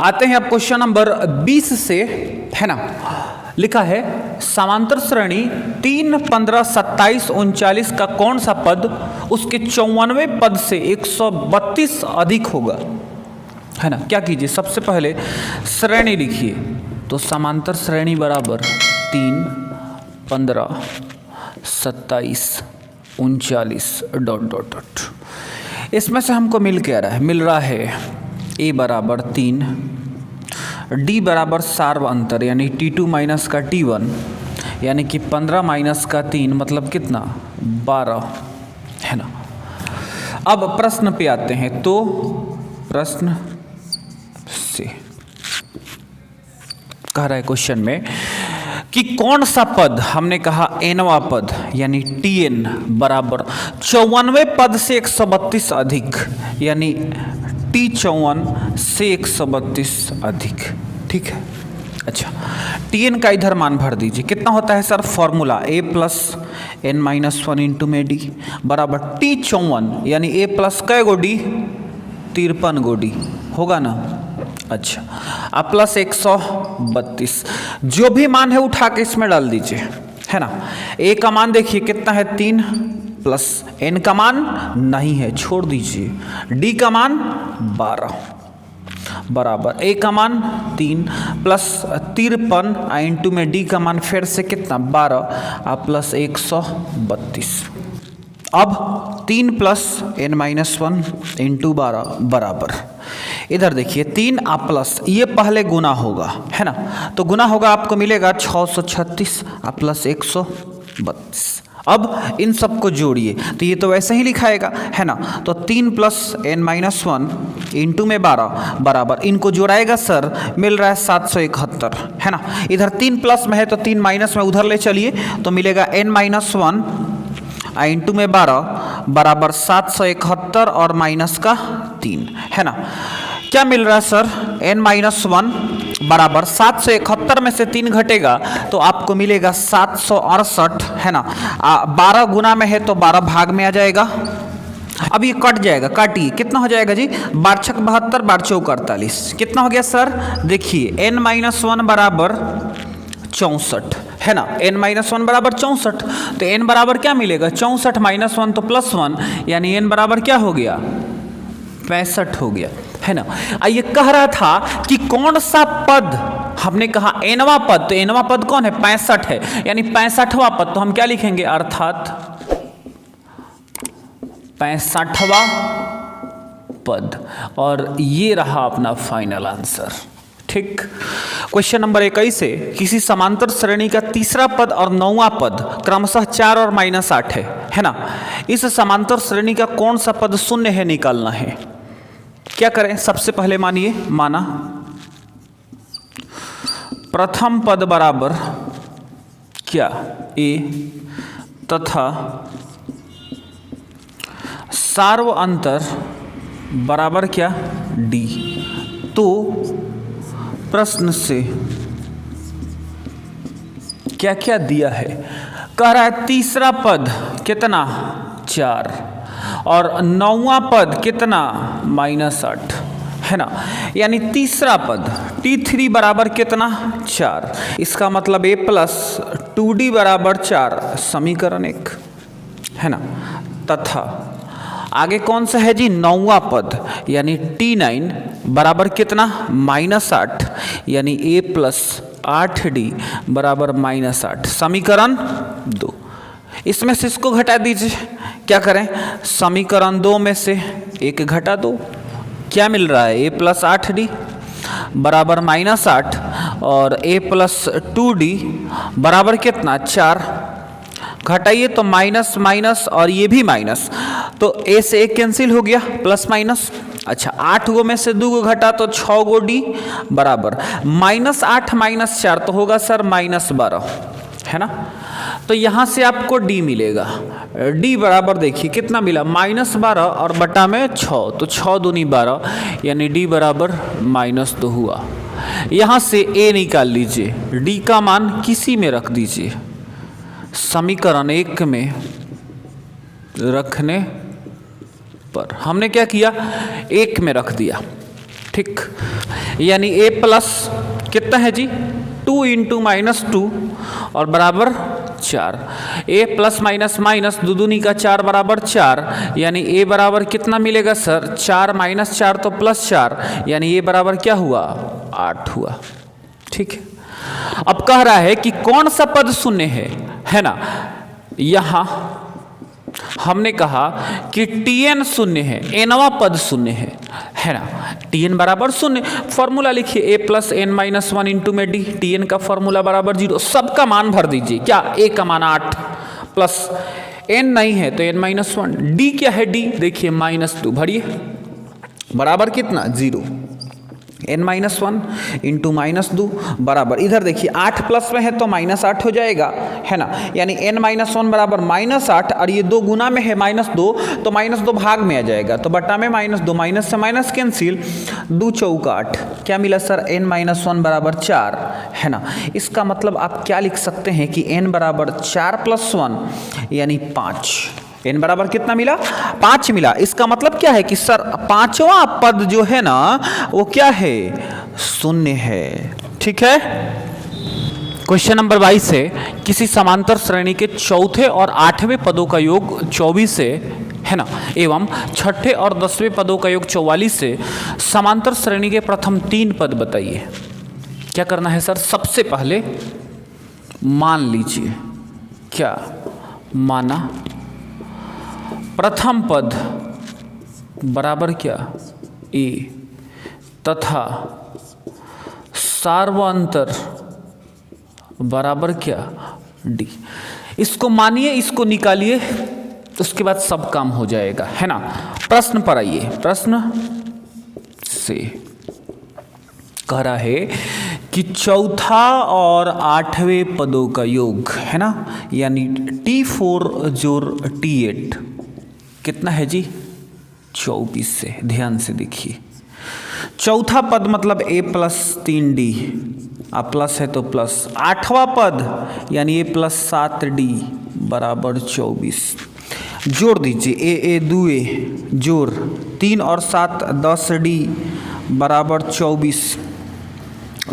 आते हैं अब क्वेश्चन नंबर 20 से, है ना। लिखा है समांतर श्रेणी 3, 15, 27, 39 का कौन सा पद उसके 94वें पद से 132 अधिक होगा, है ना। क्या कीजिए, सबसे पहले श्रेणी लिखिए। तो समांतर श्रेणी बराबर 3, 15, 27, 39 डॉट डॉट डॉट। इसमें से हमको मिल रहा है ए बराबर 3, डी बराबर सार्व अंतर यानी T2 माइनस का T1 यानी कि 15 माइनस का 3 मतलब कितना 12, है ना। अब प्रश्न पे आते हैं। तो प्रश्न से कह रहा है क्वेश्चन में कि कौन सा पद, हमने कहा nवां पद यानी Tn बराबर 54वें पद से 132 अधिक यानी T54 से 132 अधिक, ठीक है। अच्छा, Tn का इधर मान भर दीजिए। कितना होता है sir, formula a plus n minus 1 into में डी बराबर T54 यानी a प्लस कै गो डी, 53 गो डी होगा ना। अच्छा, अब प्लस 132, जो भी मान है उठा के इसमें डाल दीजिए, है ना। a का मान देखिए कितना है 3 प्लस n का मान नहीं है, छोड़ दीजिए, d का मान 12 बराबर a का मान 3 प्लस 53 इंटू में d का मान फिर से कितना 12 और प्लस 132। अब 3 प्लस n माइनस 1 इंटू 12 बराबर, इधर देखिए 3 आ प्लस ये पहले गुना होगा, है ना। तो गुना होगा, आपको मिलेगा 636 आ प्लस 132। अब इन सबको जोड़िए, तो ये तो वैसे ही लिखाएगा, है ना। तो 3 प्लस n माइनस 1 इंटू में 12 बराबर, इनको जोड़ाएगा सर, मिल रहा है 771, है ना। इधर 3 प्लस में है तो 3 माइनस में उधर ले चलिए, तो मिलेगा n माइनस 1 इंटू में 12 बराबर 771 और माइनस का 3, है ना। क्या मिल रहा है सर, n माइनस 1 बराबर 771 में से 3 घटेगा तो आपको मिलेगा 768, है ना। 12 गुना में है तो 12 भाग में आ जाएगा। अब ये कट जाएगा, काटिए, कितना हो जाएगा जी, 12 छक 72, 12 चौक 48, कितना हो गया सर, देखिए n माइनस 1 बराबर 64, है ना। n माइनस 1 बराबर 64, तो n बराबर क्या मिलेगा, 64 माइनस 1 तो प्लस 1 यानी n बराबर क्या हो गया, 65 हो गया, है ना। ये कह रहा था कि कौन सा पद, हमने कहा nवां पद, तो nवां पद कौन है, 65 है, यानी 65वां पद। तो हम क्या लिखेंगे, अर्थात 65वां पद, और ये रहा अपना फाइनल आंसर, ठीक। क्वेश्चन नंबर 21 है, किसी समांतर श्रेणी का तीसरा पद और 9वां पद क्रमशः 4 और माइनस 8 है ना। इस समांतर श्रेणी का कौन सा पद शून्य है, निकालना है। क्या करें, सबसे पहले माना प्रथम पद बराबर क्या a तथा सार्व अंतर बराबर क्या d। तो प्रश्न से क्या क्या दिया है, कह रहा है तीसरा पद कितना 4 और 9वां पद कितना -8, है ना। यानी तीसरा पद T3 बराबर कितना 4, इसका मतलब a प्लस 2d बराबर 4, समीकरण 1, है ना। तथा आगे कौन सा है जी, 9वां पद यानी T9 बराबर कितना -8 यानी a प्लस 8d बराबर -8, समीकरण 2। इसमें से इसको घटा दीजिए, क्या करें, समीकरण 2 में से 1 घटा दो, क्या मिल रहा है, a प्लस 8d बराबर -8 और a प्लस 2d बराबर कितना 4, घटाइए तो माइनस माइनस और ये भी माइनस, तो a से 1 कैंसिल हो गया, प्लस माइनस। अच्छा, 8 गो में से 2 गो घटा तो 6 गो d बराबर -8 माइनस 4 तो होगा सर -12, है ना। तो यहाँ से आपको d मिलेगा, d बराबर देखिए कितना मिला -12 और बटा में 6, तो 6 दूनी 12 यानी d बराबर -2 हुआ। यहाँ से a निकाल लीजिए, d का मान किसी में रख दीजिए, समीकरण 1 में रखने पर हमने क्या किया, 1 में रख दिया, ठीक, यानी a प्लस कितना है जी 2 इंटू -2 और बराबर 4। a प्लस माइनस माइनस दुदुनी का 4 बराबर 4, यानी a बराबर कितना मिलेगा सर 4 माइनस 4 तो +4, यानी a बराबर क्या हुआ 8 हुआ। ठीक है, अब कह रहा है कि कौन सा पद शून्य है ना। यहां हमने कहा कि tn शून्य है, nवा पद शून्य है ना। tn बराबर शून्य, फॉर्मूला लिखिए a plus n minus 1 into में d, tn का फॉर्मूला बराबर 0, सबका मान भर दीजिए। क्या a का मान 8 प्लस n नहीं है तो n माइनस 1, d क्या है d देखिए -2 भरिए बराबर कितना 0, n माइनस 1 इंटू -2 बराबर इधर देखिए 8 प्लस में है तो -8 हो जाएगा है ना, यानी n माइनस 1 बराबर -8 और ये 2 गुना में है -2 तो -2 भाग में आ जाएगा तो बटा में -2, माइनस से माइनस कैंसिल, 2 चौका 8, क्या मिला सर n माइनस 1 बराबर 4 है ना। इसका मतलब आप क्या लिख सकते हैं कि n बराबर 4 प्लस 1 यानी 5, n बराबर कितना मिला 5 मिला। इसका मतलब क्या है कि सर पांचवा पद जो है ना वो क्या है शून्य है। ठीक है, क्वेश्चन नंबर 22 है किसी समांतर श्रेणी के चौथे और आठवें पदों का योग 24 है ना एवं छठे और 10वें पदों का योग 44 से समांतर श्रेणी के प्रथम 3 पद बताइए। क्या करना है सर, सबसे पहले मान लीजिए, क्या माना प्रथम पद बराबर क्या a तथा सार्वंतर बराबर क्या d। इसको मानिए, इसको निकालिए, उसके बाद सब काम हो जाएगा है ना। प्रश्न पर आइए, प्रश्न से कह रहा है कि चौथा और आठवें पदों का योग है ना, यानी T4 जोड़ T8 कितना है जी 24 से। ध्यान से देखिए, चौथा पद मतलब a प्लस 3d, आप प्लस है तो प्लस, आठवां पद यानी a प्लस 7d बराबर 24। जोड़ दीजिए a 2a जोड़ 3 और 7 10d बराबर 24,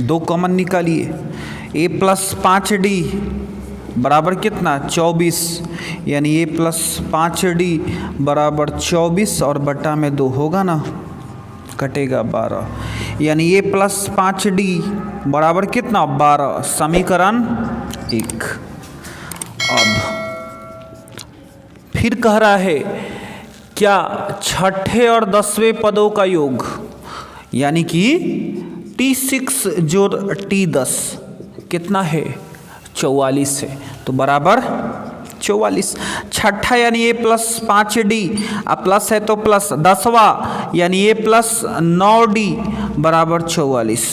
2 कॉमन निकालिए, a प्लस 5d बराबर कितना 24, यानी a प्लस 5d बराबर 24 और बटा में 2 होगा ना, कटेगा 12, यानी a प्लस 5d बराबर कितना 12, समीकरण 1। अब फिर कह रहा है क्या छठे और 10वें पदों का योग, यानी कि T6 जोड़ T10 कितना है 44 है तो बराबर 44। छठा यानी a प्लस 5d, अब प्लस है तो प्लस, 10वां यानी a प्लस 9d बराबर 44।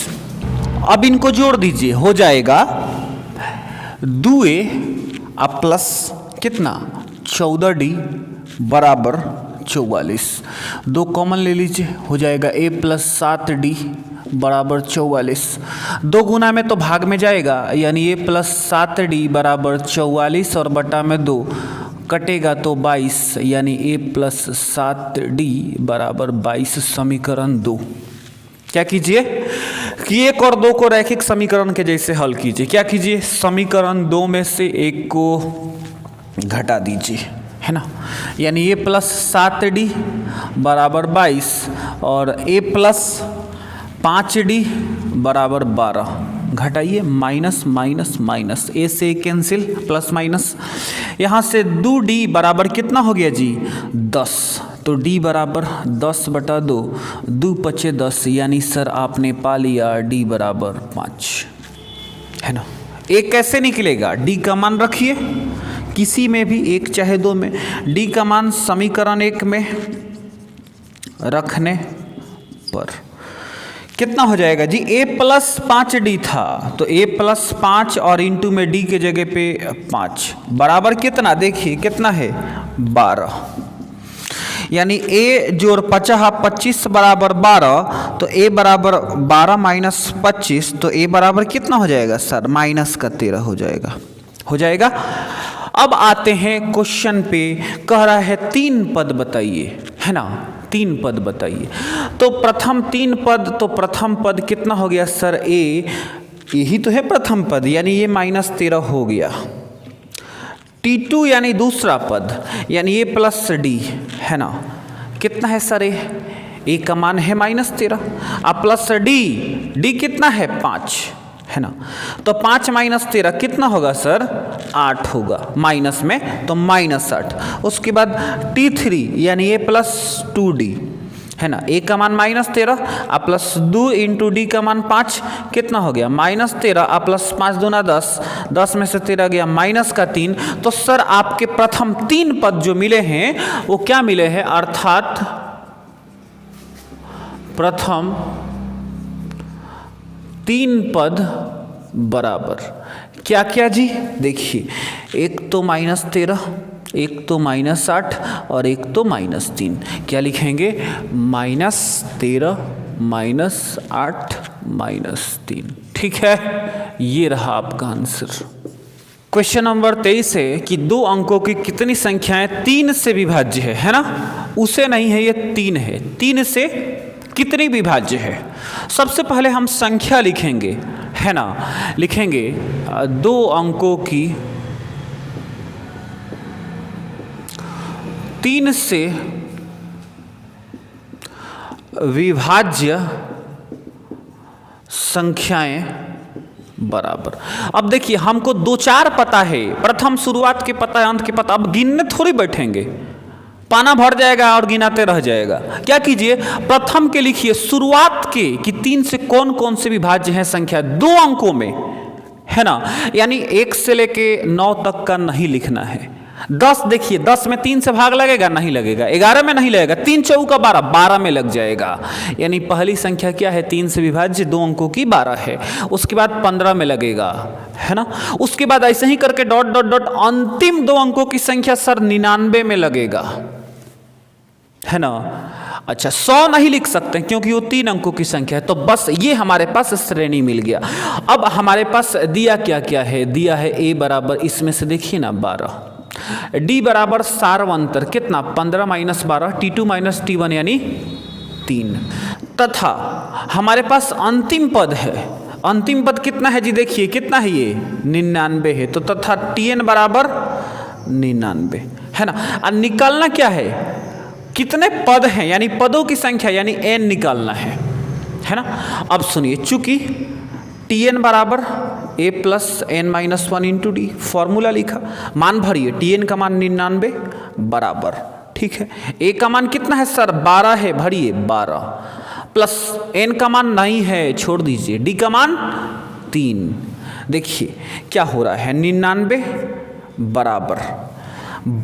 अब इनको जोड़ दीजिए, हो जाएगा 2a अब प्लस कितना 14d बराबर 44, 2 कॉमन ले लीजिए, हो जाएगा a प्लस 7d बराबर 44, 2 गुना में तो भाग में जाएगा, यानी a प्लस 7d बराबर 44 और बटा में 2 कटेगा तो 22, यानी a प्लस 7d बराबर 22, समीकरण 2। क्या कीजिए कि 1 और 2 को रैखिक समीकरण के जैसे हल कीजिए। क्या कीजिए, समीकरण 2 में से 1 को घटा दीजिए है ना, यानी a प्लस 7d बराबर 22 और a प्लस 5d बराबर 12, घटाइए माइनस माइनस माइनस, a से कैंसिल प्लस माइनस, यहाँ से 2d बराबर कितना हो गया जी 10, तो d बराबर 10 बटा 2, 2 पचे 10, यानी सर आपने पा लिया d बराबर 5 है ना। एक कैसे निकलेगा, d का मान रखिए किसी में भी एक चाहे 2 में, d का मान समीकरण 1 में रखने पर कितना हो जाएगा जी, a प्लस 5d था तो a प्लस 5 और इंटू में d के जगह पे 5 बराबर कितना, देखिए कितना है 12, यानी a जोड़ 25 बराबर 12, तो a बराबर 12 माइनस 25, तो a बराबर कितना हो जाएगा सर माइनस का 13 हो जाएगा। अब आते हैं क्वेश्चन पे, कह रहा है 3 पद बताइए है ना, तीन पद बताइए। तो प्रथम तीन पद, तो प्रथम पद कितना हो गया सर? ए, यही तो है प्रथम पद, यानी ये -13 हो गया। T2 यानी दूसरा पद, यानी ये प्लस डी है ना, कितना है सर? ए का मान है -13, अब प्लस डी कितना है? 5 है ना। तो 5 - 13 कितना होगा सर? 8 होगा, माइनस में तो -8। उसके बाद T3 यानी ये +2D है ना, ए का मान -13 और +2 × डी का मान 5, कितना हो गया? -13 और +5 दूना 10, 10 में से 13 गया -3। तो सर आपके प्रथम तीन पद जो मिले हैं वो क्या मिले हैं? अर्थात प्रथम तीन पद बराबर क्या क्या जी? देखिए, एक तो -13, एक तो -8 और एक तो -3। क्या लिखेंगे? -13 -8 -3। ठीक है, ये रहा आपका आंसर। क्वेश्चन नंबर 23 है कि दो अंकों की कितनी संख्याएं 3 से विभाज्य है ना? उसे नहीं है, ये 3 है। 3 से कितनी विभाज्य है? सबसे पहले हम संख्या लिखेंगे है ना, लिखेंगे दो अंकों की 3 से विभाज्य संख्याएं बराबर। अब देखिए, हमको 2-4 पता है, प्रथम शुरुआत के पता है, अंत के पता। अब गिनने थोड़ी बैठेंगे, पाना भर जाएगा और गिनाते रह जाएगा। क्या कीजिए, प्रथम के लिखिए शुरुआत के कि 3 से कौन कौन से विभाज्य हैं संख्या 2 अंकों में है ना, यानी 1 से लेके 9 तक का नहीं लिखना है। 10 देखिए, 10 में 3 से भाग लगेगा? नहीं लगेगा। 11 में नहीं लगेगा। 3 चौका 12, 12 में लग जाएगा। यानी पहली संख्या क्या है? 3 से विभाज्य 2 अंकों की 12 है। उसके बाद 15 में लगेगा है ना। उसके बाद ऐसे ही करके डॉट डॉट डॉट अंतिम 2 अंकों की संख्या सर 99 में लगेगा है ना। अच्छा, 100 नहीं लिख सकते क्योंकि वो 3 अंकों की संख्या है। तो बस ये हमारे पास श्रेणी मिल गया। अब हमारे पास दिया क्या क्या है? दिया है ए बराबर, इसमें से देखिए ना 12, डी बराबर सार्वंतर कितना? 15 - 12, T2 - T1 यानी 3, तथा हमारे पास अंतिम पद है। अंतिम पद कितना है जी? देखिए कितना है? ये 99 है। तो तथा Tn बराबर 99 है ना। अब निकालना क्या है? कितने पद हैं, यानी पदों की संख्या, यानी n निकालना है ना। अब सुनिए, चूंकि Tn बराबर a + n - 1 × d, फॉर्मूला लिखा, मान भरिए। Tn का मान 99 बराबर, ठीक है। a का मान कितना है सर? 12 है, भरिए 12, प्लस n का मान नहीं है, छोड़ दीजिए, d का मान 3। देखिए क्या हो रहा है, 99 बराबर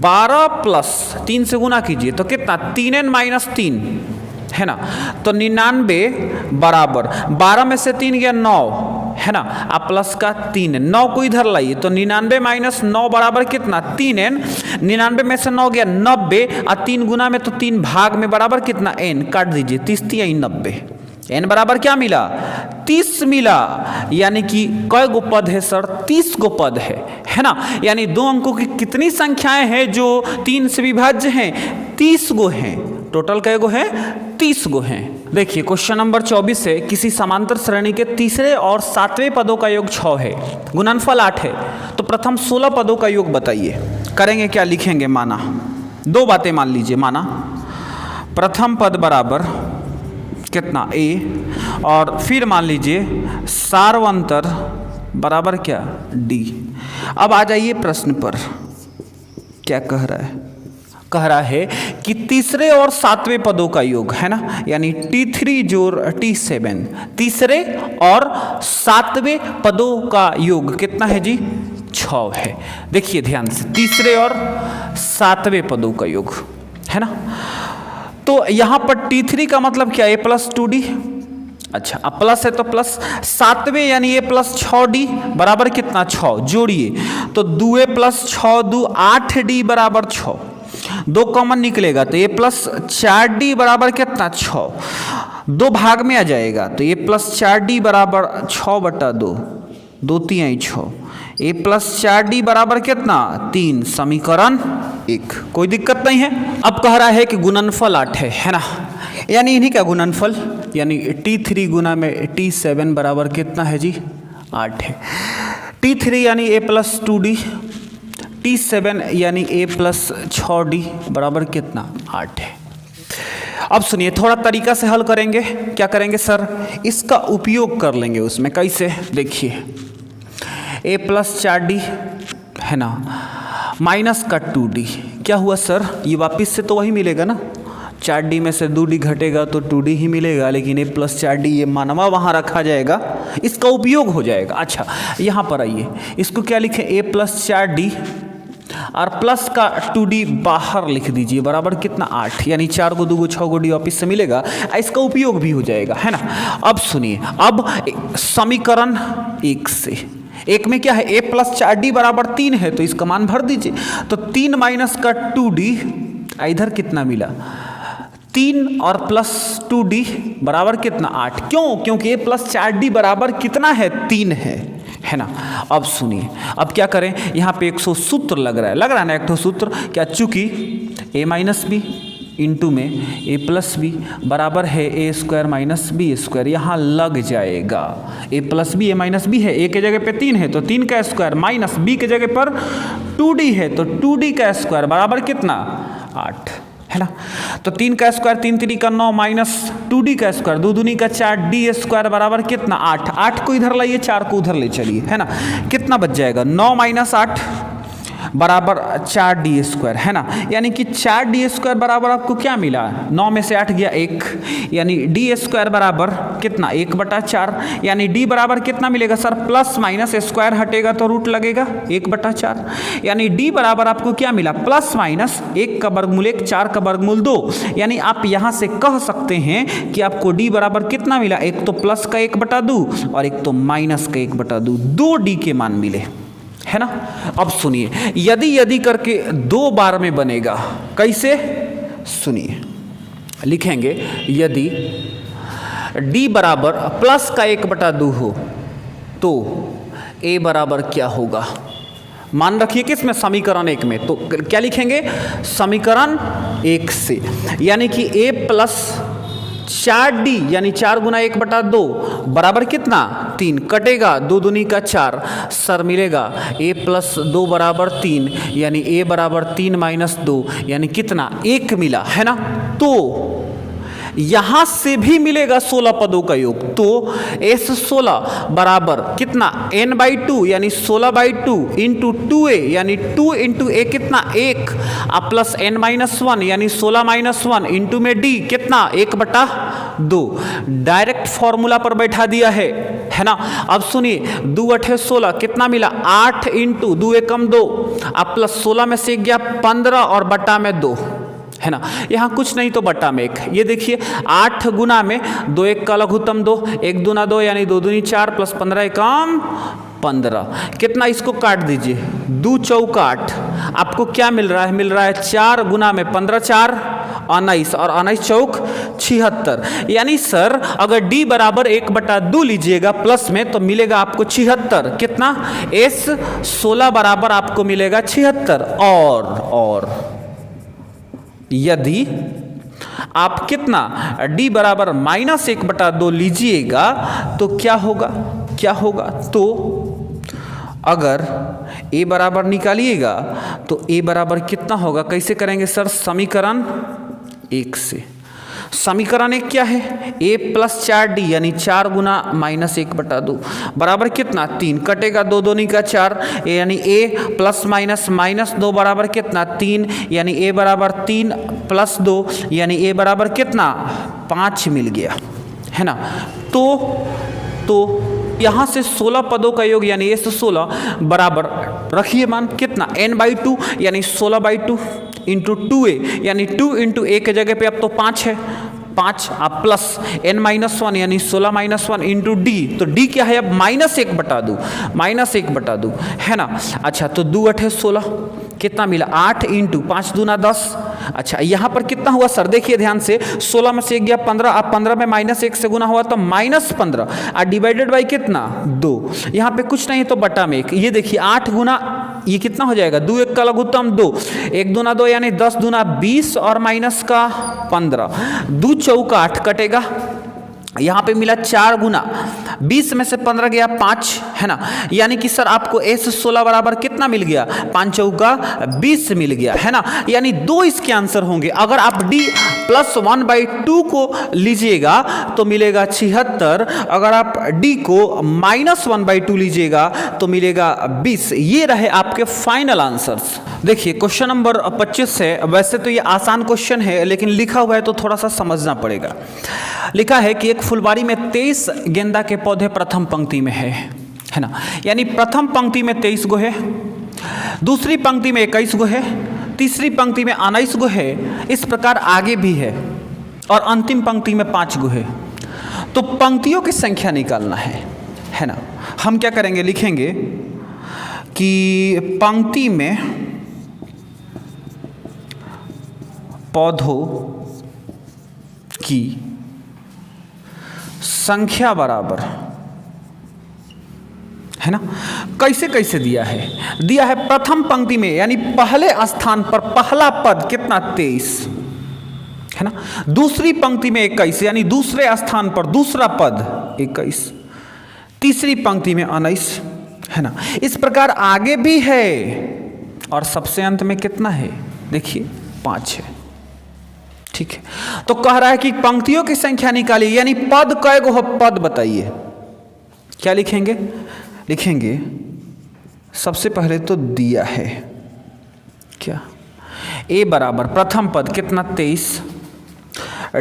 12 प्लस 3 से गुना कीजिए तो कितना? 3n - 3 है ना। तो 99 बराबर 12 में से 3 गया 9 है ना, अब प्लस का 3, 9 को इधर लाइए तो 99 - 9 बराबर कितना? 3n। 99 में से 9 गया 90 और 3 गुना में तो 3 भाग में बराबर कितना? n। काट दीजिए, 30 × 90, n बराबर क्या मिला? 30 मिला। यानी कि कई गो पद है सर? 30 गो पद है ना। यानी 2 अंकों की कितनी संख्याएं हैं जो 3 से विभाज्य हैं? 30 गो हैं। टोटल कै गो हैं? 30 गो हैं। देखिए क्वेश्चन नंबर 24 है, किसी समांतर श्रेणी के तीसरे और 7वें पदों का योग 6 है, गुणनफल 8 है, तो प्रथम 16 पदों का योग बताइए। करेंगे क्या? लिखेंगे माना, 2 बातें मान लीजिए। माना प्रथम पद बराबर कितना? a, और फिर मान लीजिए सार्वंतर बराबर क्या? d। अब आ जाइए प्रश्न पर, क्या कह रहा है? कह रहा है कि तीसरे और 7वें पदों का योग है ना, यानी T3 जोड़ T7, तीसरे और 7वें पदों का योग कितना है जी? 6 है। देखिए ध्यान से, तीसरे और 7वें पदों का योग है ना। तो यहां पर T3 का मतलब क्या? a + 2d। अच्छा, अब प्लस है तो प्लस, 7वें यानी a + 6d बराबर कितना? 6। जोड़िए तो 2a + 6 2 8d बराबर 6। 2 कॉमन निकलेगा तो a + 4d बराबर कितना? 6। 2 भाग में आ जाएगा तो a + 4d बराबर 6/2, 2 × 3 = 6। a + 4d बराबर कितना? 3। समीकरण 1, कोई दिक्कत नहीं है। अब कह रहा है कि गुणनफल 8 है ना, यानी इन्हीं का गुणनफल यानी T3 गुना में T7 बराबर कितना है जी 8 है। T3 यानी A प्लस 2D, T7 यानी A प्लस 6D बराबर कितना 8 है। अब सुनिए थोड़ा तरीका से हल करेंगे। क्या करेंगे सर, इसका उपयोग कर लेंगे उसमें। कैसे, देखिए A प्लस 4D है ना माइनस का 2D, क्या हुआ सर, ये वापस से तो वही मिलेगा ना, 4D में से 2D घटेगा तो 2D ही मिलेगा, लेकिन A प्लस 4D ये मानवा वहाँ रखा जाएगा, इसका उपयोग हो जाएगा। अच्छा यहाँ पर आइए, इसको क्या लिखें, A प्लस 4D और प्लस का 2D बाहर लिख दीजिए बराबर कितना 8, यानी 4 को 2 को 6 को D वापिस से मिलेगा, इसका उपयोग भी हो जाएगा है ना। अब सुनिए, अब समीकरण 1 से, एक में क्या है A प्लस 4D बराबर 3 है तो इसका मान भर दीजिए, तो 3 माइनस का 2D, इधर कितना मिला 3 और प्लस 2D बराबर कितना 8, क्यों, क्योंकि A प्लस 4D बराबर कितना है 3 है ना। अब सुनिए, अब क्या करें, यहाँ पे एक सूत्र लग रहा है ना, एक तो सूत्र क्या, चूंकि A माइनस बी इंटू में A प्लस बी बराबर है A square minus B square, यहाँ लग जाएगा। A plus B A minus B है, A के जगह पे 3 है तो 3 का स्क्वायर, माइनस B के जगह पर 2D है तो 2D का स्क्वायर बराबर कितना 8 है ना। तो 3 का स्क्वायर 3 3 का 9 माइनस 2D का स्क्वायर 2 दूनी का 4D स्क्वायर बराबर कितना 8, 8 को इधर लाइए 4 को उधर ले चलिए है ना, कितना बच जाएगा 9 माइनस 8 बराबर 4D स्क्वायर है ना, यानी कि 4D स्क्वायर बराबर आपको क्या मिला, 9 में से 8 गया 1, यानी D स्क्वायर बराबर कितना 1/4, यानी D बराबर कितना मिलेगा सर, प्लस माइनस स्क्वायर हटेगा तो रूट लगेगा 1/4, यानी D बराबर आपको क्या मिला, प्लस माइनस 1 का वर्गमूल 1 4 का वर्गमूल 2, यानी आप यहाँ से कह सकते हैं कि आपको D बराबर कितना मिला, एक तो प्लस का 1/2 और एक तो माइनस का 1/2, 2D के मान मिले है ना। अब सुनिए, यदि करके 2 बार में बनेगा, कैसे, सुनिए लिखेंगे, यदि D बराबर प्लस का 1/2 हो तो A बराबर क्या होगा, मान रखिए किसमें, समीकरण 1 में, तो क्या लिखेंगे, समीकरण 1 से, यानी कि A प्लस 4D यानी 4 गुना 1/2 बराबर कितना 3, कटेगा 2 दूनी का 4, सर मिलेगा A प्लस 2 बराबर 3, यानी A बराबर 3 माइनस 2, यानी कितना 1 मिला है ना। तो यहां से भी मिलेगा 16 पदों का योग, तो S16 बराबर कितना n/2 यानी 16/2 इंटू 2a यानी 2 इंटू a कितना 1 प्लस n-1 यानी 16-1 इंटू में d कितना 1/2, डायरेक्ट फॉर्मूला पर बैठा दिया है ना। अब सुनिए 2 8 16 कितना मिला 8 इंटू 2 एकम 2 प्लस 16 में से गया 15 और बटा में 2 है ना, यहाँ कुछ नहीं तो बटा में 1, ये देखिए 8 गुना में 2 1 का लघुत्तम 2 1 दूना 2 यानी 2 दूनी 4 प्लस 15 एकम 15, कितना इसको काट दीजिए 2 चौका 8, आपको क्या मिल रहा है, मिल रहा है 4 गुना में 15 4 19 और 19 चौक 76, यानी सर अगर D बराबर 1/2 लीजिएगा प्लस में तो मिलेगा आपको 76, कितना S16 बराबर आपको मिलेगा 76, और यदि आप कितना D बराबर -1/2 लीजिएगा तो क्या होगा, तो अगर A बराबर निकालिएगा तो A बराबर कितना होगा, कैसे करेंगे सर, समीकरण 1 से, समीकरण 1 क्या है, A प्लस 4D यानी 4 गुना -1/2 बराबर कितना 3, कटेगा 2 दूनी का 4 यानी A प्लस माइनस 2 बराबर कितना 3, यानी A बराबर 3 प्लस 2 यानी A बराबर कितना 5 मिल गया है ना। तो यहाँ से 16 पदों का योग यानी S16 बराबर रखिए मान कितना n/2 यानी 16/2 इंटू 2a यानी 2 इंटू a के जगह पे अब तो 5 है 5 आप प्लस n-1 यानी 16-1 इंटू d, तो d क्या है अब -1/2 है ना। अच्छा तो 2 8 16 कितना मिला 8 इंटू 5 दूना 10, अच्छा यहाँ पर कितना हुआ सर, देखिए ध्यान से 16 में से गया 15, अब 15 में -1 से गुना हुआ तो -15 और डिवाइडेड बाई कितना 2, यहाँ पे कुछ नहीं तो बटा में 1, ये देखिए 8 गुना ये कितना हो जाएगा, 2 1 का लघुत्तम 2, 1 दूना 2 यानी 10 दूना 20 और माइनस का 15, 2 चौका 8 कटेगा, यहाँ पे मिला 4 गुना 20 में से 15 गया 5, है ना, यानी कि सर आपको S16 बराबर कितना मिल गया, 5 चौका 20 मिल गया, है ना, यानी 2 इसके आंसर होंगे। अगर आप D + 1/2 को लीजिएगा तो मिलेगा 76, अगर आप D को -1/2 लीजिएगा तो मिलेगा 20। ये रहे आपके फाइनल आंसर्स। देखिए क्वेश्चन नंबर 25 है, वैसे तो ये आसान क्वेश्चन है लेकिन लिखा हुआ है तो थोड़ा सा समझना पड़ेगा। लिखा है कि एक फुलवारी में 23 गेंदा के पौधे प्रथम पंक्ति में है ना, यानी प्रथम पंक्ति में 23 गो है, दूसरी पंक्ति में 21 गो है, तीसरी पंक्ति में 19 गो है, इस प्रकार आगे भी है और अंतिम पंक्ति में 5 गो है। तो पंक्तियों की संख्या निकालना है ना। हम क्या करेंगे, लिखेंगे कि पंक्ति में पौधों की संख्या बराबर, है ना, कैसे कैसे दिया है प्रथम पंक्ति में यानी पहले स्थान पर पहला पद कितना 23, है ना, दूसरी पंक्ति में 21 यानी दूसरे स्थान पर दूसरा पद 21, तीसरी पंक्ति में 19, है ना, इस प्रकार आगे भी है और सबसे अंत में कितना है, देखिए 5 है। ठीक है, तो कह रहा है कि पंक्तियों की संख्या निकालिए, यानी पद कय गो, पद बताइए। क्या लिखेंगे, लिखेंगे सबसे पहले तो दिया है क्या, A बराबर प्रथम पद कितना 23,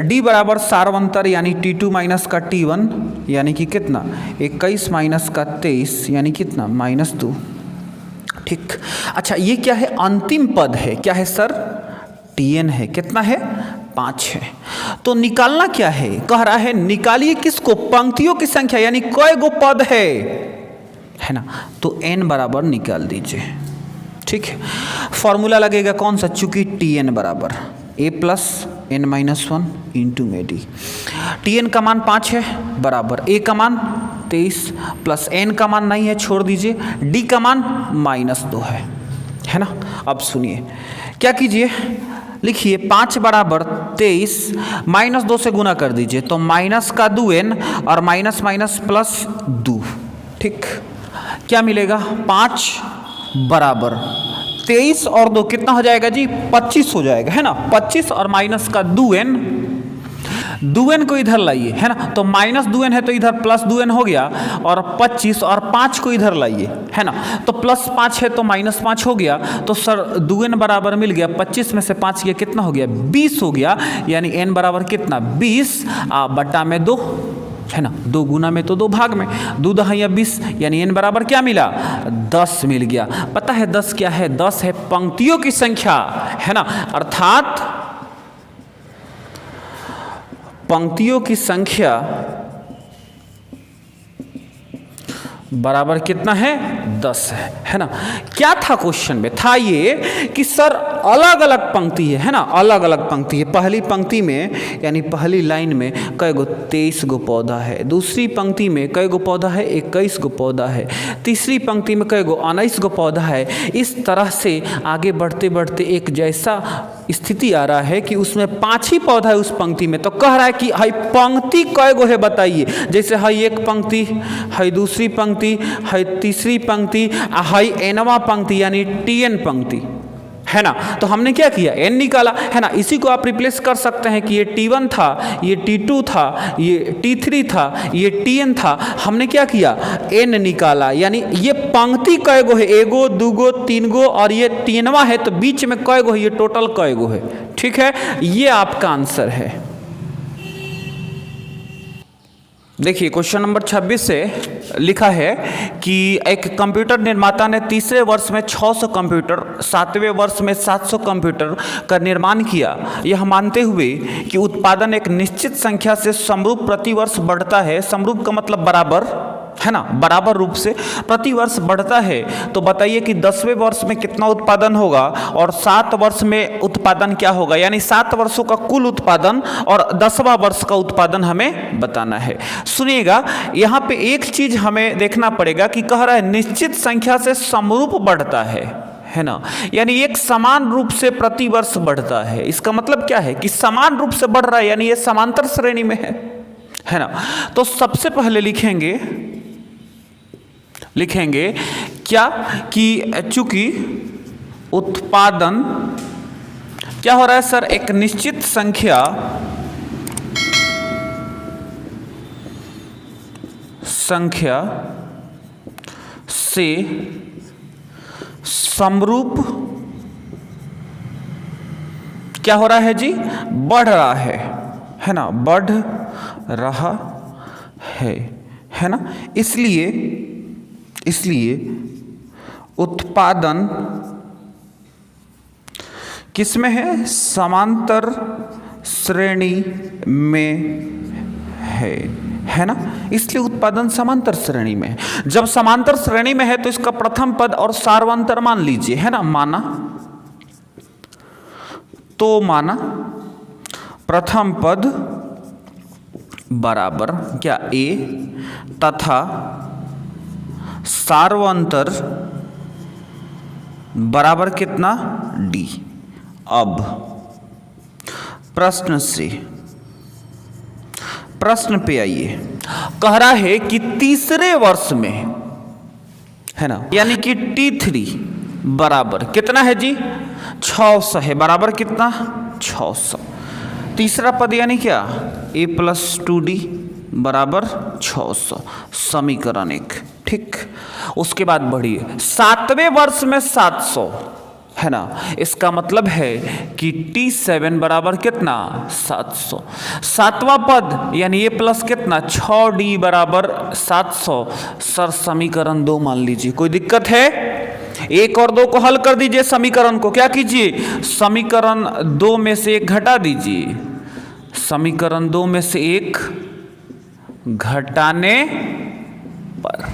D बराबर सार्वंतर यानी T2 माइनस का T1 यानी कि कितना 21 माइनस का 23 यानी कितना -2। ठीक, अच्छा ये क्या है, अंतिम पद है, क्या है सर, Tn है, कितना है 5 है। तो निकालना क्या है, कह रहा है निकालिए किसको, पंक्तियों की संख्या यानी कई गो पद है ना, तो n बराबर निकाल दीजिए। ठीक है, फॉर्मूला लगेगा कौन सा, चूंकि Tn बराबर A + n - 1 इंटू में D, Tn का मान 5 है बराबर A का मान 23 प्लस n का मान नहीं है, छोड़ दीजिए, D का मान -2 है ना। अब सुनिए क्या कीजिए, लिखिए 5 बराबर 23 -2 से गुना कर दीजिए तो माइनस का 2n और माइनस माइनस प्लस 2। ठीक, क्या मिलेगा, 5 बराबर 23 और 2 कितना हो जाएगा जी, 25 हो जाएगा, है ना, 25 और माइनस का 2n को इधर लाइए, है ना, तो -2n है तो इधर +2n हो गया, और 25 और 5 को इधर लाइए, है ना, तो +5 है तो -5 हो गया, तो सर 2n बराबर मिल गया, 25 में से 5 गया कितना हो गया, 20 हो गया, यानी n बराबर कितना 20 बटा में 2, है ना, 2 गुना में तो 2 भाग में, 2 दहाइया 20 यानी n बराबर क्या मिला, 10 मिल गया। पता है 10 क्या है, 10 है पंक्तियों की संख्या, है ना, अर्थात पंक्तियों की संख्या बराबर कितना है, 10 है ना। क्या था क्वेश्चन में, था ये कि सर अलग अलग पंक्ति है ना, अलग अलग पंक्ति है, पहली पंक्ति में यानी पहली लाइन में कई गो 23 गो पौधा है, दूसरी पंक्ति में कई गो पौधा है 21 गो पौधा है, तीसरी पंक्ति में कई गो 19 गो पौधा है। इस तरह से आगे बढ़ते बढ़ते एक जैसा स्थिति आ रहा है कि उसमें 5 ही पौधा है उस पंक्ति में, तो कह रहा है कि हाई पंक्ति कय गो है बताइए, जैसे हाई एक पंक्ति, हाई दूसरी पंक्ति, हाई तीसरी पंक्ति, हाई nवां पंक्ति यानी Tn पंक्ति, है ना। तो हमने क्या किया, n निकाला, है ना। इसी को आप रिप्लेस कर सकते हैं कि ये T1 था, ये T2 था, ये T3 था, ये Tn था। हमने क्या किया, n निकाला, यानी ये पंक्ति कय गो है, एगो, दूगो, 3 गो, और ये Tnवा है, तो बीच में कय गो है, ये टोटल कय गो है। ठीक है, ये आपका आंसर है। देखिए क्वेश्चन नंबर 26 से लिखा है कि एक कंप्यूटर निर्माता ने तीसरे वर्ष में 600 कंप्यूटर, 7वें वर्ष में 700 कंप्यूटर का निर्माण किया, यह मानते हुए कि उत्पादन एक निश्चित संख्या से समरूप प्रति वर्ष बढ़ता है। समरूप का मतलब बराबर, है ना, बराबर रूप से प्रति वर्ष बढ़ता है, तो बताइए कि 10वें वर्ष में कितना उत्पादन होगा और 7 वर्ष में उत्पादन क्या होगा, यानी 7 वर्षों का कुल उत्पादन और 10वां वर्ष का उत्पादन हमें बताना है। सुनिएगा, यहाँ पे एक चीज हमें देखना पड़ेगा कि कह रहा है निश्चित संख्या से समरूप बढ़ता है ना, यानी एक समान रूप से प्रति वर्ष बढ़ता है। इसका मतलब क्या है कि समान रूप से बढ़ रहा है, यानी ये समांतर श्रेणी में है ना। तो सबसे पहले लिखेंगे क्या कि चूंकि उत्पादन क्या हो रहा है सर, एक निश्चित संख्या से समरूप क्या हो रहा है जी, बढ़ रहा है ना, बढ़ रहा है ना। इसलिए उत्पादन किस में है, समांतर श्रेणी में है ना, इसलिए उत्पादन समांतर श्रेणी में है। जब समांतर श्रेणी में है तो इसका प्रथम पद और सार्वंतर मान लीजिए, है ना, माना प्रथम पद बराबर क्या ए तथा सार्वंतर बराबर कितना डी। अब प्रश्न पे आइए, कह रहा है कि तीसरे वर्ष में, है ना, यानी कि T3 बराबर कितना है जी, 600 है, बराबर कितना 600। तीसरा पद यानी क्या, a + 2d बराबर 600, समीकरण 1, ठीक। उसके बाद बढ़िए, 7वें वर्ष में 700, है ना, इसका मतलब है कि T7 बराबर कितना 700। 7वां पद यानी ये प्लस कितना 6D बराबर 700। सर समीकरण 2 मान लीजिए, कोई दिक्कत है, 1 और 2 को हल कर दीजिए, समीकरण को क्या कीजिए, समीकरण 2 में से 1 घटा दीजिए, समीकरण 2 में से 1 घटाने पर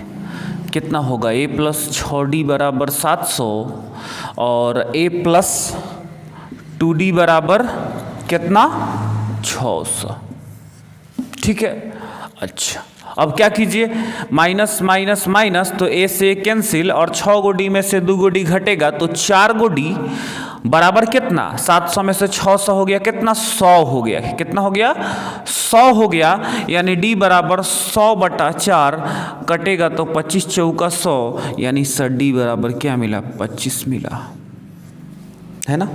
कितना होगा, a + 6D बराबर 700 और a + 2D बराबर कितना 600, ठीक है। अच्छा, अब क्या कीजिए, माइनस माइनस माइनस, तो a से कैंसिल और 6 गो d में से 2 गो d घटेगा, तो 4 गो d बराबर कितना, 700 में से 600 हो गया कितना 100 हो गया, कितना हो गया 100 हो गया, यानी d बराबर 100/4 कटेगा तो 25 चौका 100, यानी सर d बराबर क्या मिला 25 मिला, है ना।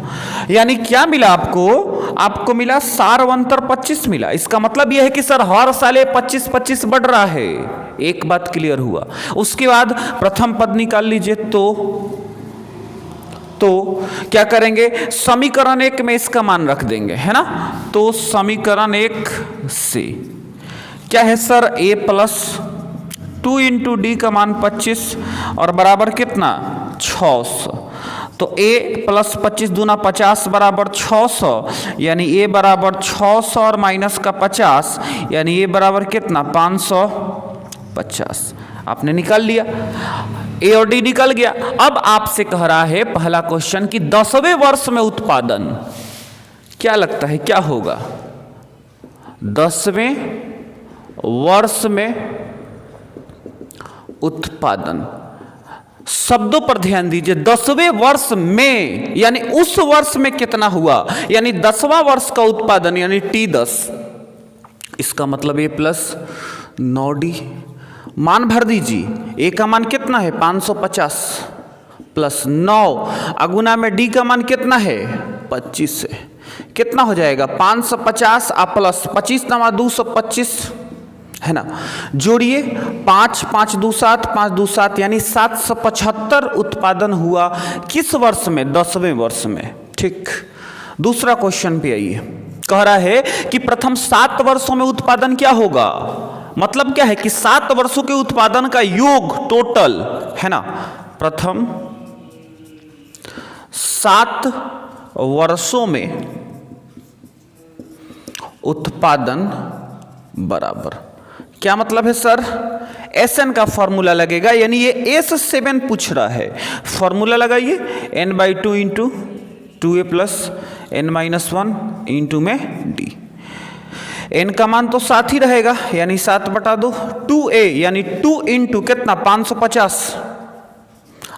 यानी क्या मिला आपको मिला सार्वंतर 25 मिला। इसका मतलब यह है कि सर हर साल 25-25 बढ़ रहा है, एक बात क्लियर हुआ। उसके बाद प्रथम पद निकाल लीजिए, तो क्या करेंगे, समीकरण 1 में इसका मान रख देंगे, है ना। तो समीकरण 1 से क्या है सर, a + 2 × d का मान 25 और बराबर कितना 600, तो a + 25 दूना 50 बराबर 600, यानी a बराबर 600 और माइनस का 50, यानी a बराबर कितना 550। आपने निकाल लिया, a और d निकल गया। अब आपसे कह रहा है पहला क्वेश्चन कि 10वें वर्ष में उत्पादन क्या लगता है क्या होगा, 10वें वर्ष में उत्पादन, शब्दों पर ध्यान दीजिए, 10वें वर्ष में यानी उस वर्ष में कितना हुआ, यानी 10वां वर्ष का उत्पादन यानी T10, इसका मतलब a + 9D, मान भर दीजिए, a का मान कितना है 550 + 9 अगुना में d का मान कितना है 25 है, कितना हो जाएगा 550 + 25 = 225, है ना। जोड़िए 5 5 2 7 5 2 7, यानी 775 उत्पादन हुआ किस वर्ष में, 10वें वर्ष में, ठीक। दूसरा क्वेश्चन पे आइए, कह रहा है कि प्रथम 7 वर्षों में उत्पादन क्या होगा, मतलब क्या है कि 7 वर्षों के उत्पादन का योग टोटल, है ना। प्रथम 7 वर्षों में उत्पादन बराबर क्या मतलब है सर, Sn का फॉर्मूला लगेगा, यानी ये S7 पूछ रहा है। फॉर्मूला लगाइए, n/2 into 2a plus n-1 into में d। n का मान तो 7 ही रहेगा, यानी 7/2 2a यानी 2 इंटू कितना 550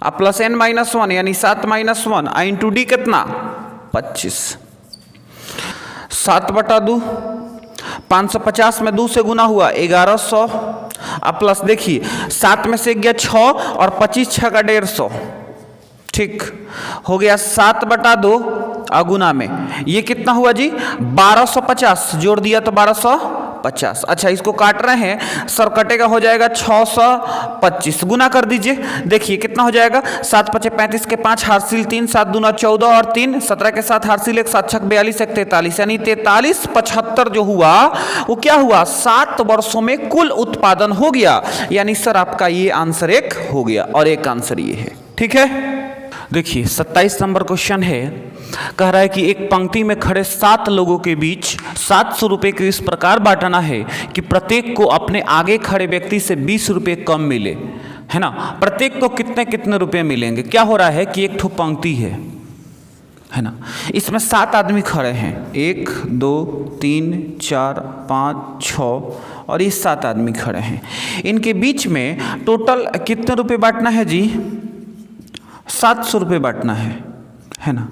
अब प्लस n-1 यानी 7-1 a इंटू डी कितना 25। 7/2 550 में 2 से गुना हुआ 1100। अब प्लस देखिए 7 में से गया 6 और 25 6 का 150, ठीक हो गया 7/2 अगुना में ये कितना हुआ जी 1250, जोड़ दिया तो 1250। अच्छा इसको काट रहे हैं सर, कटेगा हो जाएगा 625, गुना कर दीजिए, देखिए कितना हो जाएगा 7 × 5 = 35 के 5 हारसिल 3 7 दूना 14 और 3 17 के 7 हारसिल 1 7 6 42 1 43, यानी 43 75 जो हुआ वो क्या हुआ 7 वर्षों में कुल उत्पादन हो गया। यानी सर आपका ये आंसर एक हो गया और एक आंसर ये है, ठीक है। देखिए 27 नंबर क्वेश्चन है, कह रहा है कि एक पंक्ति में खड़े 7 लोगों के बीच 700 रुपये को इस प्रकार बांटना है कि प्रत्येक को अपने आगे खड़े व्यक्ति से 20 रुपये कम मिले, है ना। प्रत्येक को कितने कितने रुपये मिलेंगे। क्या हो रहा है कि एक ठो पंक्ति है ना, इसमें 7 आदमी खड़े हैं, 1 2 3 4 5 6 और ये 7 आदमी खड़े हैं। इनके बीच में टोटल कितने रुपये बांटना है जी 700 रुपये बांटना है ना,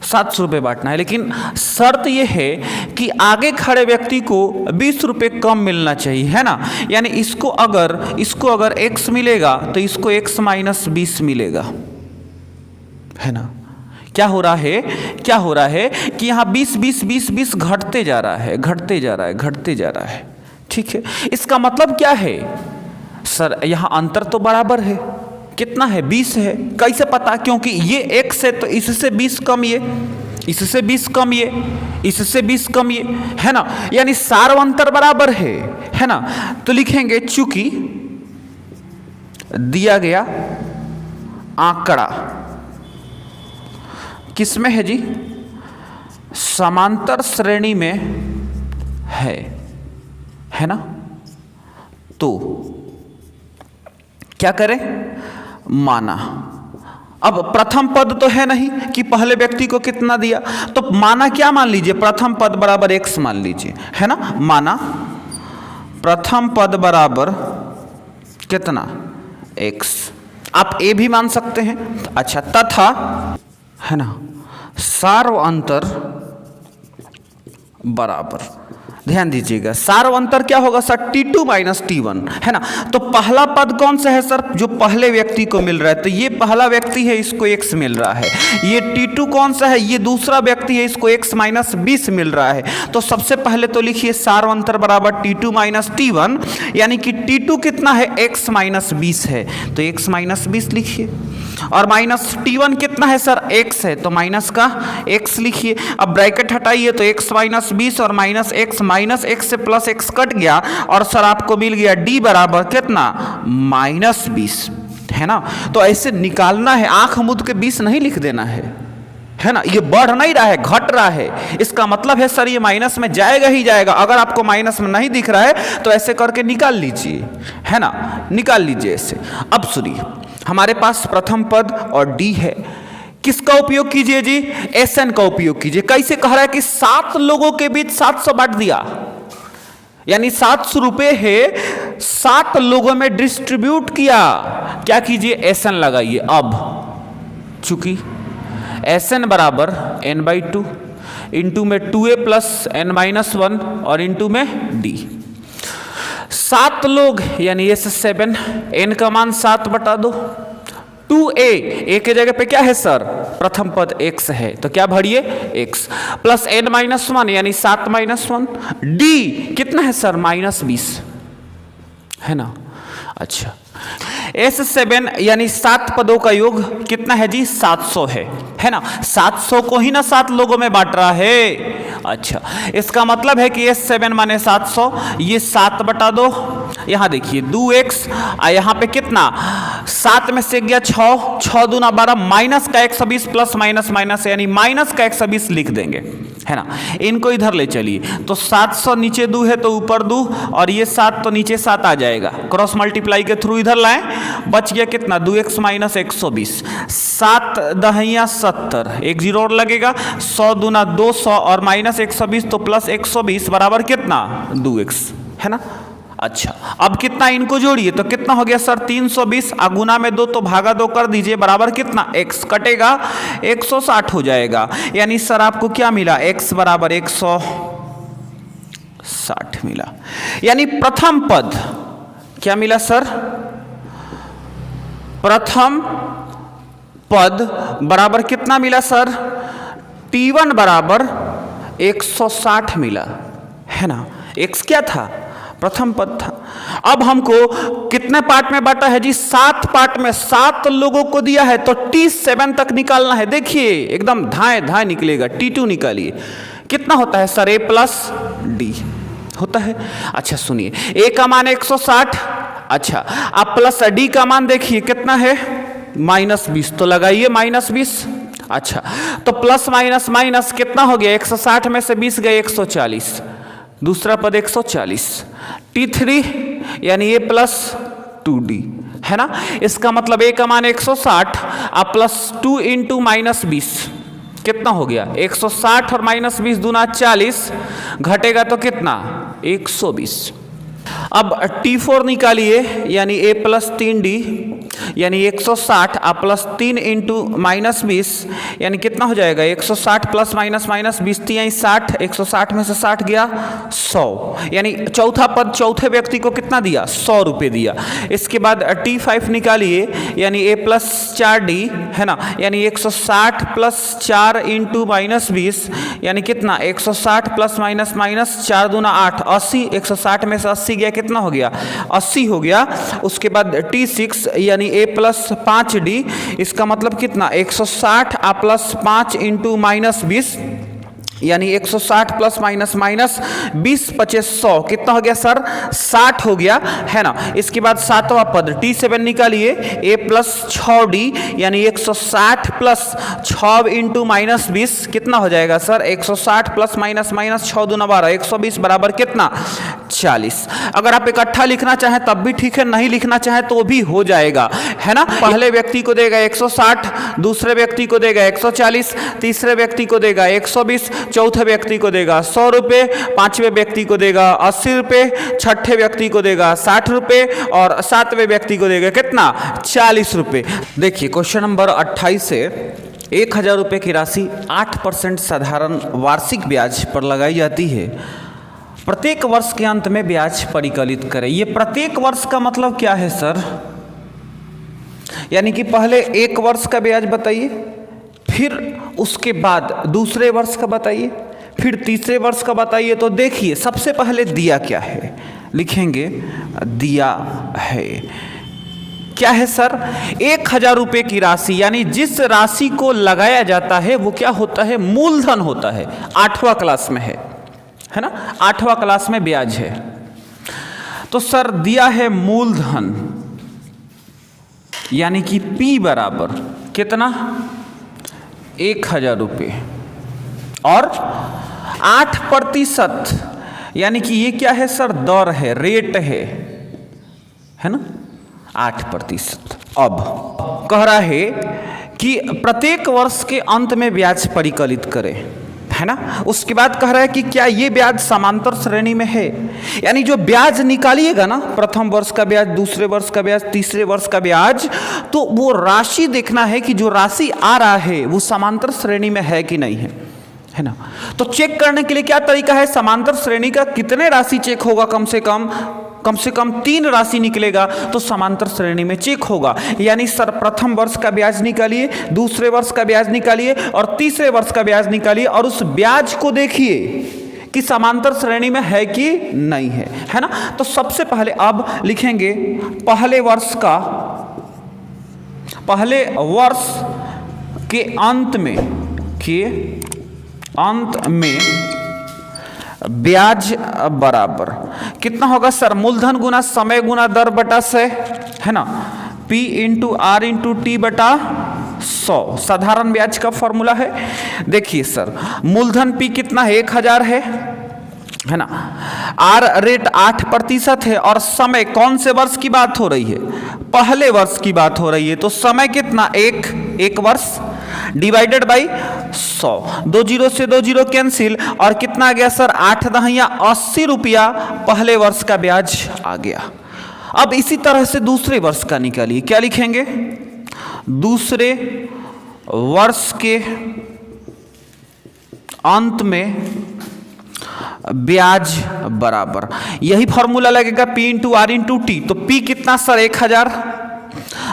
700 रुपये बांटना है। लेकिन शर्त यह है कि आगे खड़े व्यक्ति को 20 रुपये कम मिलना चाहिए, है ना। यानी इसको अगर x मिलेगा तो इसको x - 20 मिलेगा, है ना। क्या हो रहा है कि यहाँ 20 20 20 20 घटते जा रहा है, ठीक है। इसका मतलब क्या है सर, यहाँ अंतर तो बराबर है, कितना है 20 है। कैसे पता, क्योंकि ये x है तो इससे 20 कम ये, इससे 20 कम ये, इससे 20 कम ये, है ना। यानी सार अंतर बराबर है ना। तो लिखेंगे चूंकि दिया गया आंकड़ा किसमें है जी समांतर श्रेणी में है ना, तो क्या करें माना। अब प्रथम पद तो है नहीं कि पहले व्यक्ति को कितना दिया, तो माना क्या मान लीजिए प्रथम पद बराबर x मान लीजिए, है ना। माना प्रथम पद बराबर कितना x, आप a भी मान सकते हैं। अच्छा तथा, है ना, सार्व अंतर बराबर, ध्यान दीजिएगा सार्व अंतर क्या होगा सर T2 - T1, है ना। तो पहला पद कौन सा है सर, जो पहले व्यक्ति को मिल रहा है, तो ये पहला व्यक्ति है इसको x मिल रहा है। ये T2 कौन सा है, ये दूसरा व्यक्ति है इसको x - 20 मिल रहा है। तो सबसे पहले तो लिखिए सार्व अंतर बराबर T2 - T1, यानी कि T2 कितना है x - 20 है, तो x - 20 लिखिए। और माइनस T1 कितना है सर x है, तो माइनस का x लिखिए। अब ब्रैकेट हटाइए तो x - 20 और माइनस x से प्लस x कट गया और सर आपको मिल गया d बराबर कितना -20, है ना। तो ऐसे निकालना है, आंख मूंद के 20 नहीं लिख देना है ना। ये बढ़ नहीं रहा है, घट रहा है, इसका मतलब है सर ये माइनस में जाएगा ही जाएगा। अगर आपको माइनस में नहीं दिख रहा है तो ऐसे करके निकाल लीजिए, है ना, निकाल लीजिए ऐसे। अब सुनिए, हमारे पास प्रथम पद और d है, किसका उपयोग कीजिए जी Sn का उपयोग कीजिए। कैसे कह रहा है कि 7 लोगों के बीच 700 बांट दिया, यानी 700 रुपये है 7 लोगों में डिस्ट्रीब्यूट किया। क्या कीजिए Sn लगाइए। अब चूंकि Sn बराबर n/2 इंटू में 2a प्लस n-1 और इंटू में d। 7 लोग यानी S7, n का मान 7/2, 2a, a के जगह पे क्या है सर प्रथम पद x है, तो क्या भरिए x प्लस n-1 यानी 7-1, d कितना है सर -20, है ना। अच्छा S7 यानी 7 पदों का योग कितना है जी 700 है ना। 700 को ही ना 7 लोगों में बांट रहा है। अच्छा इसका मतलब है कि S7 माने 700, ये 7/2 यहाँ देखिए 2x, यहाँ पे कितना 7 में से गया 6, 6 दूना 12, माइनस का 120 प्लस माइनस माइनस यानी माइनस का 120 लिख देंगे, है ना। इनको इधर ले चलिए तो 700 नीचे 2 है तो ऊपर 2 और ये 7 तो नीचे 7 आ जाएगा, क्रॉस मल्टीप्लाई के थ्रू इधर लाएं, बच गया कितना 2x माइनस 120, 7 दहिया 70, एक जीरो और लगेगा, 100 दूना 200 और माइनस 120 तो प्लस 120 बराबर कितना 2x, है ना। अच्छा अब कितना इनको जोड़िए तो कितना हो गया सर 320, गुना में 2 तो भागा 2 कर दीजिए, बराबर कितना x कटेगा 160 हो जाएगा। यानी सर आपको क्या मिला x बराबर 160 मिला। यानी प्रथम पद क्या मिला सर, प्रथम पद बराबर कितना मिला सर, t1 बराबर 160 मिला, है ना। x क्या था, प्रथम पद था। अब हमको कितने पार्ट में बांटा है जी, 7 पार्ट में, 7 लोगों को दिया है तो t7 तक निकालना है। देखिए एकदम धाए धाए निकलेगा, t2 निकालिए, कितना होता है सर a प्लस d होता है। अच्छा सुनिए a का मान 160, अच्छा अब प्लस d का मान देखिए कितना है -20, तो लगाइए -20। अच्छा तो प्लस माइनस माइनस कितना हो गया, 160 में से 20 गए 140, दूसरा पद 140, t3 यानी a प्लस 2d, है ना। इसका मतलब a का मान 160 अब प्लस 2 इंटू -20 कितना हो गया 160 और -20 दूना 40, घटेगा तो कितना 120। अब t4 निकालिए यानी a प्लस 3d यानी 160 अब प्लस 3 इंटू -20 यानी कितना हो जाएगा 160 प्लस माइनस माइनस 20 3 60, 160 में से 60 गया 100, यानी चौथा पद चौथे व्यक्ति को कितना दिया 100 रुपये दिया। इसके बाद t5 निकालिए यानी a प्लस 4d, है ना, यानी 160 प्लस 4 इंटू -20 यानी कितना 160 प्लस माइनस माइनस 4 दूना 8, 80, 160 में से 80 गया कितना हो गया 80 हो गया। उसके बाद t6 यानी a प्लस 5d, इसका मतलब कितना 160 प्लस 5 इंटू -20 यानी 160 प्लस माइनस माइनस 20 25 100 कितना हो गया सर 60 हो गया, है ना। इसके बाद सातवां पद t7 निकालिए a प्लस 6d यानी 160 प्लस 6 इंटू -20 कितना हो जाएगा सर 160 प्लस माइनस माइनस 6 दूना 12 120 बराबर कितना 40। अगर आप इकट्ठा लिखना चाहें तब भी ठीक है, नहीं लिखना चाहें तो भी हो जाएगा, है ना। पहले व्यक्ति को देगा 160, दूसरे व्यक्ति को देगा 140, तीसरे व्यक्ति को देगा 120, चौथे व्यक्ति को देगा 100 रुपये, पांचवें व्यक्ति को देगा 80 रुपये, छठे व्यक्ति को देगा 60 रुपये और सातवें व्यक्ति को देगा कितना 40 रुपये। देखिए क्वेश्चन नंबर 28 से 1000 रुपये की राशि 8% साधारण वार्षिक ब्याज पर लगाई जाती है, प्रत्येक वर्ष के अंत में ब्याज परिकलित करें। ये प्रत्येक वर्ष का मतलब क्या है सर, यानी कि पहले एक वर्ष का ब्याज बताइए, फिर उसके बाद दूसरे वर्ष का बताइए, फिर तीसरे वर्ष का बताइए। तो देखिए सबसे पहले दिया क्या है, लिखेंगे दिया है क्या है सर 1000 रुपये की राशि, यानी जिस राशि को लगाया जाता है वो क्या होता है मूलधन होता है। 8वां क्लास में है ना, 8वां क्लास में ब्याज है। तो सर दिया है मूलधन यानी कि P बराबर कितना 1000 रुपये और 8% यानी कि ये क्या है सर दर है, रेट है ना 8%। अब कह रहा है कि प्रत्येक वर्ष के अंत में ब्याज परिकलित करें, है ना। उसके बाद कह रहा है कि क्या ये ब्याज समांतर श्रेणी में है, यानी जो ब्याज निकालिएगा ना प्रथम वर्ष का ब्याज, दूसरे वर्ष का ब्याज, तीसरे वर्ष का ब्याज, तो वो राशि देखना है कि जो राशि आ रहा है वो समांतर श्रेणी में है कि नहीं है ना। तो चेक करने के लिए क्या तरीका है, समांतर श्रेणी का कितने राशि चेक होगा, कम से कम 3 राशि निकलेगा तो समांतर श्रेणी में चेक होगा। यानी सर प्रथम वर्ष का ब्याज निकालिए, दूसरे वर्ष का ब्याज निकालिए और तीसरे वर्ष का ब्याज निकालिए और उस ब्याज को देखिए कि समांतर श्रेणी में है कि नहीं है ना। तो सबसे पहले अब लिखेंगे पहले वर्ष के अंत में ब्याज बराबर कितना होगा सर, मूलधन गुना समय गुना दर बटा से, है ना, P into R into T बटा 100 साधारण ब्याज का फॉर्मूला है। देखिए सर, मूलधन P कितना है, 1000 है ना, आर रेट 8% है और समय कौन से वर्ष की बात हो रही है, पहले वर्ष की बात हो रही है, तो समय कितना, एक वर्ष डिवाइडेड बाई 100, 2 जीरो से 2 जीरो कैंसिल और कितना आ गया सर, 8 दहिया 80 रुपया पहले वर्ष का ब्याज आ गया। अब इसी तरह से दूसरे वर्ष का निकालिए, क्या लिखेंगे, दूसरे वर्ष के अंत में ब्याज बराबर, यही फॉर्मूला लगेगा P into R into T, तो P कितना सर 1000,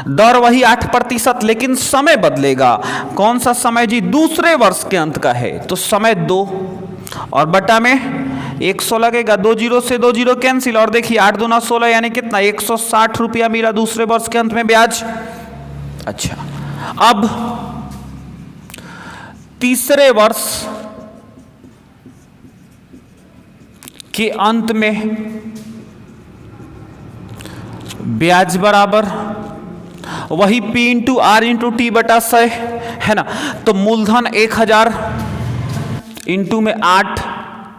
दर वही 8%, लेकिन समय बदलेगा, कौन सा समय जी, दूसरे वर्ष के अंत का है, तो समय 2 और बटा में 100 लगेगा, 2 जीरो से 2 जीरो कैंसिल और देखिए 8 दूना 16 यानी कितना, 160 रुपया मिला दूसरे वर्ष के अंत में ब्याज। अच्छा, अब तीसरे वर्ष के अंत में ब्याज बराबर वही P into R into T बटा 100, है ना, तो मूलधन 1000 इंटू में 8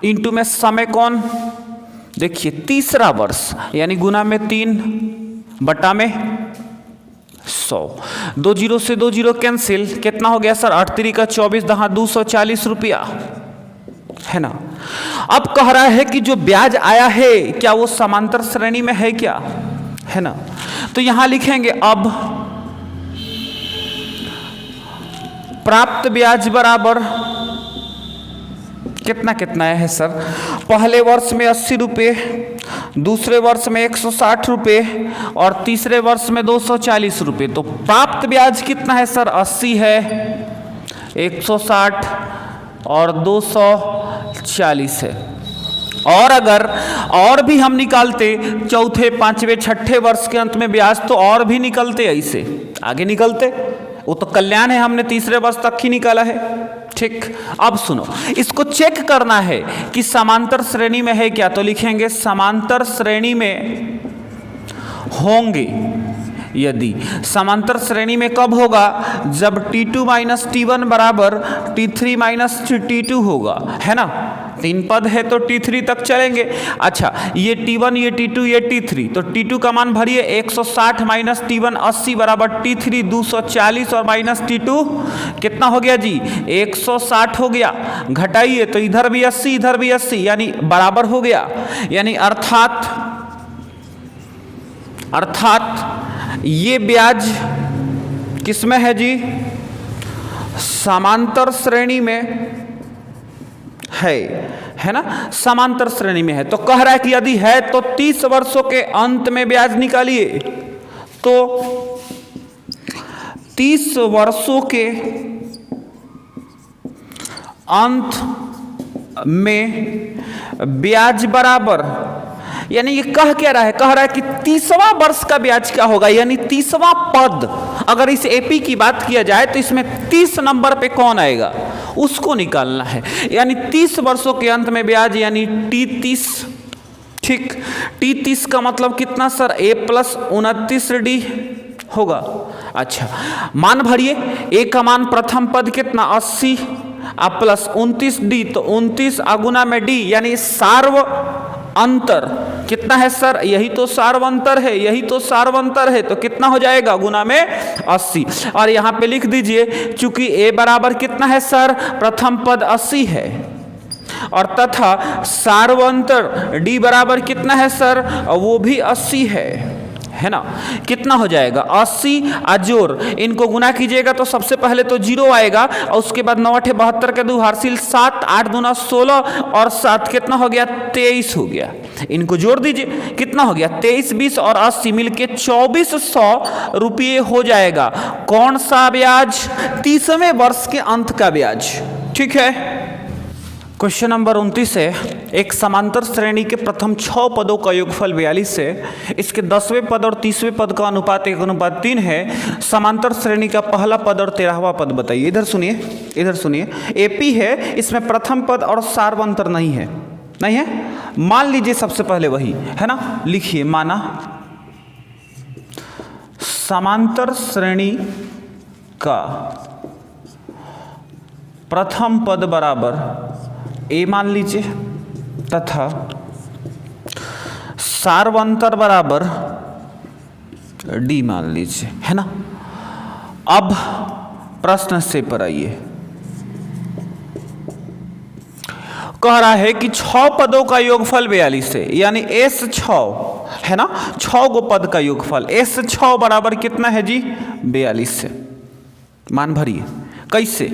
इंटू में समय कौन, देखिए तीसरा वर्ष यानी गुना में 3 बटा में 100, 2 जीरो से 2 जीरो कैंसिल, कितना हो गया सर, 8 3 का 24 दहा 240 रुपया, है ना। अब कह रहा है कि जो ब्याज आया है क्या वो समांतर श्रेणी में है क्या, है ना, तो यहां लिखेंगे अब प्राप्त ब्याज बराबर कितना कितना है सर, पहले वर्ष में 80 रुपये, दूसरे वर्ष में 160 रुपये और तीसरे वर्ष में 240 रुपये, तो प्राप्त ब्याज कितना है सर, 80 है, 160 और 240 है। और अगर और भी हम निकालते चौथे पांचवें छठे वर्ष के अंत में ब्याज, तो और भी निकलते, ऐसे आगे निकलते, वो तो कल्याण है, हमने तीसरे वर्ष तक ही निकाला है। ठीक, अब सुनो, इसको चेक करना है कि समांतर श्रेणी में है क्या, तो लिखेंगे समांतर श्रेणी में होंगे, यदि समांतर श्रेणी में कब होगा, जब T2 माइनस T1 बराबर T3 माइनस T2 होगा, है ना, 3 पद है तो T3 तक चलेंगे। अच्छा, ये T1 ये T2 ये T3, तो T2 का मान भरिए, 160 माइनस T1 80 बराबर T3 240 और माइनस T2 कितना हो गया जी, 160 हो गया, घटाइए तो इधर भी 80 इधर भी 80 यानी बराबर हो गया, यानी अर्थात ये ब्याज किसमें है जी, समांतर श्रेणी में है ना, समांतर श्रेणी में है। तो कह रहा है कि यदि है तो 30 वर्षों के अंत में ब्याज निकालिए, तो 30 वर्षों के अंत में ब्याज बराबर, यानी ये कह क्या रहा है, कह रहा है कि 30वां वर्ष का ब्याज क्या होगा, यानी 30वां पद, अगर इस एपी की बात किया जाए तो इसमें 30 नंबर पे कौन आएगा उसको निकालना है, यानी 30 वर्षों के अंत में ब्याज यानी T30। ठीक, T30 का मतलब कितना सर, A प्लस 29D होगा। अच्छा, मान भरिए, A का मान प्रथम पद कितना 80 प्लस 29D, तो 29 अगुना में D यानी सार्व अंतर कितना है सर, यही तो सार्वंतर है, यही तो सार्वंतर है, तो कितना हो जाएगा गुना में 80, और यहाँ पे लिख दीजिए चूंकि A बराबर कितना है सर, प्रथम पद 80 है और तथा सार्वंतर D बराबर कितना है सर, वो भी 80 है ना, कितना हो जाएगा 80 अजोर, इनको गुना कीजिएगा तो सबसे पहले तो 0 आएगा और उसके बाद 9 8 72 के दो हार्सिल 7 8 दूना 16 और 7 कितना हो गया 23 हो गया, इनको जोड़ दीजिए कितना हो गया 23 20 और 80 मिलके 2400 रुपये हो जाएगा। कौन सा ब्याज, 30वें वर्ष के अंत का ब्याज। ठीक है, क्वेश्चन नंबर 29 है, एक समांतर श्रेणी के प्रथम 6 पदों का योगफल 42 है, इसके 10वें पद और 30वें पद का अनुपात 1:3 है, समांतर श्रेणी का पहला पद और 13वां पद बताइए। इधर सुनिए, एपी है, इसमें प्रथम पद और सार्वंतर नहीं है, नहीं है? मान लीजिए सबसे पहले वही है ना, लिखिए माना समांतर श्रेणी का प्रथम पद बराबर ए मान लीजिए तथा सार्वंतर बराबर डी मान लीजिए, है ना। अब प्रश्न से पर आइए, कह रहा है कि 6 पदों का योगफल 42 है, यानी S6 है ना, 6 गो पद का योगफल S6 बराबर कितना है जी? 42 से। मान भरिए कैसे?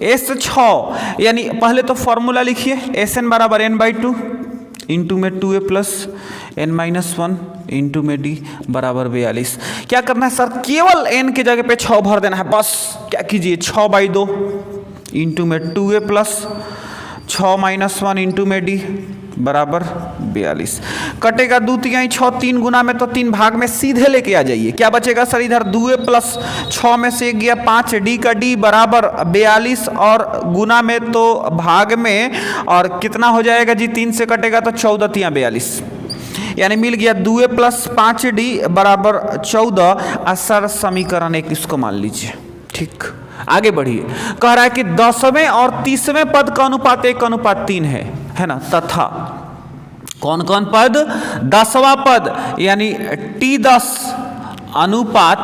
S6 यानी पहले तो फॉर्मूला लिखिए, Sn बराबर n/2 इंटू में 2a प्लस n-1 इंटू में d बराबर 42। क्या करना है सर? केवल n की जगह पे 6 भर देना है बस। क्या कीजिए? 6/2 इंटू में 2a प्लस 6-1 इंटू में d बराबर 42। कटेगा 2 तिहाई 6, 3 गुना में तो 3 भाग में सीधे लेके आ जाइए। क्या बचेगा सर? इधर 2a प्लस 6 में से 1 गया 5, d का d बराबर 42 और गुना में तो भाग में, और कितना हो जाएगा जी? 3 से कटेगा तो 14 तिहाई 42, यानी मिल गया 2a प्लस 5d बराबर 14। सर समीकरण 1 इसको मान लीजिए। ठीक, आगे बढ़िए। कह रहा है कि 10वें और 30वें पद का अनुपात 1:3 है ना, तथा कौन कौन पद? 10वां पद यानी T10 अनुपात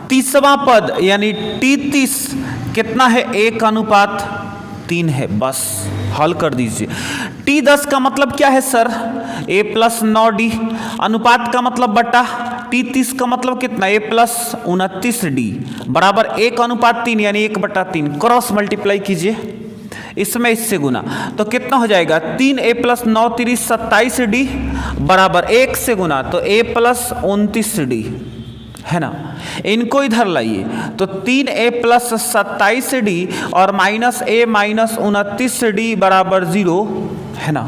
30वां पद यानी T30 कितना है? 1:3 है। बस हल कर दीजिए। T10 का मतलब क्या है सर? a plus 9d। अनुपात का मतलब बटा, T30 का मतलब कितना? a प्लस 29d बराबर 1:3 यानी 1/3। क्रॉस मल्टीप्लाई कीजिए, इसमें इससे गुना, तो कितना हो जाएगा? 3a प्लस 9 3 27d बराबर 1 से गुना तो a प्लस 29d, है ना। इनको इधर लाइए तो 3a प्लस 27d और माइनस a माइनस 29d बराबर 0, है ना।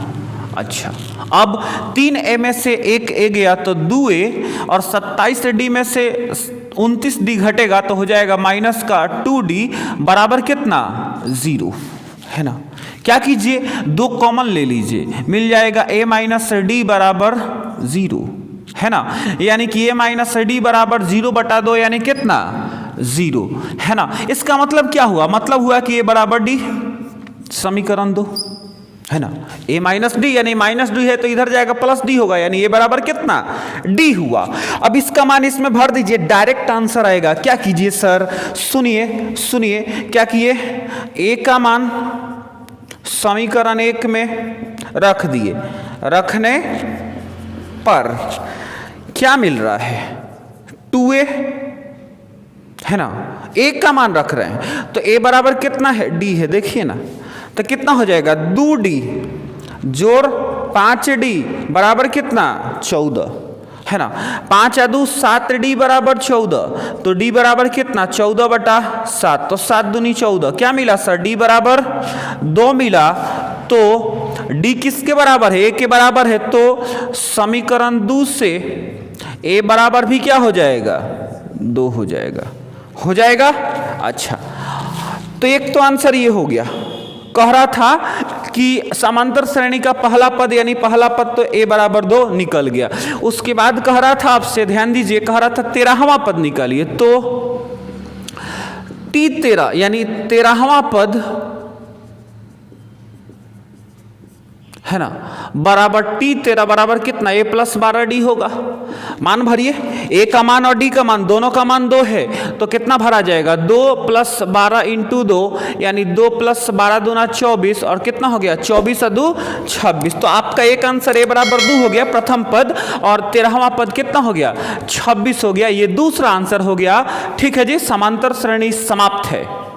अच्छा, अब 3a में से 1a गया तो 2a और 27d में से 29d घटेगा तो हो जाएगा माइनस का 2d बराबर कितना? 0, है ना। क्या कीजिए? 2 कॉमन ले लीजिए, मिल जाएगा a माइनस डी बराबर 0, है ना। यानी कि a माइनस डी बराबर 0/2 यानी कितना? 0, है ना। इसका मतलब क्या हुआ? मतलब हुआ कि a बराबर d, समीकरण 2, है ना। a माइनस डी यानी माइनस डी है तो इधर जाएगा प्लस डी होगा, यानी a बराबर कितना? d हुआ। अब इसका मान इसमें भर दीजिए, डायरेक्ट आंसर आएगा। क्या कीजिए सर? सुनिए सुनिए, क्या किए? a का मान समीकरण 1 में रख दिए, रखने पर क्या मिल रहा है? 2a, है ना। a का मान रख रहे हैं तो a बराबर कितना है? d है, देखिए ना। तो कितना हो जाएगा? 2d जोड़ 5d बराबर कितना? 14, है ना। 5 या 2 7d बराबर 14, तो d बराबर कितना? 14/7, तो 7 दूनी 14। क्या मिला सर? d बराबर 2 मिला। तो d किसके बराबर है? a के बराबर है, तो समीकरण 2 से a बराबर भी क्या हो जाएगा? 2 हो जाएगा, हो जाएगा। अच्छा, तो एक तो आंसर ये हो गया। कह रहा था कि समांतर श्रेणी का पहला पद यानी पहला पद तो a बराबर 2 निकल गया। उसके बाद कह रहा था, आपसे ध्यान दीजिए, कह रहा था 13वां पद निकालिए, तो T13 यानी 13वां पद, है ना, बराबर T13 बराबर कितना? a प्लस 12d होगा। मान भरिए, a का मान और d का मान, दोनों का मान 2 है, तो कितना भरा जाएगा? 2 + 12 × 2 यानी 2 + 12 दूना 24, और कितना हो गया? 24 और 2 26। तो आपका एक आंसर a बराबर 2 हो गया प्रथम पद, और 13वां पद कितना हो गया? 26 हो गया। ये दूसरा आंसर हो गया। ठीक है जी, समांतर श्रेणी समाप्त है।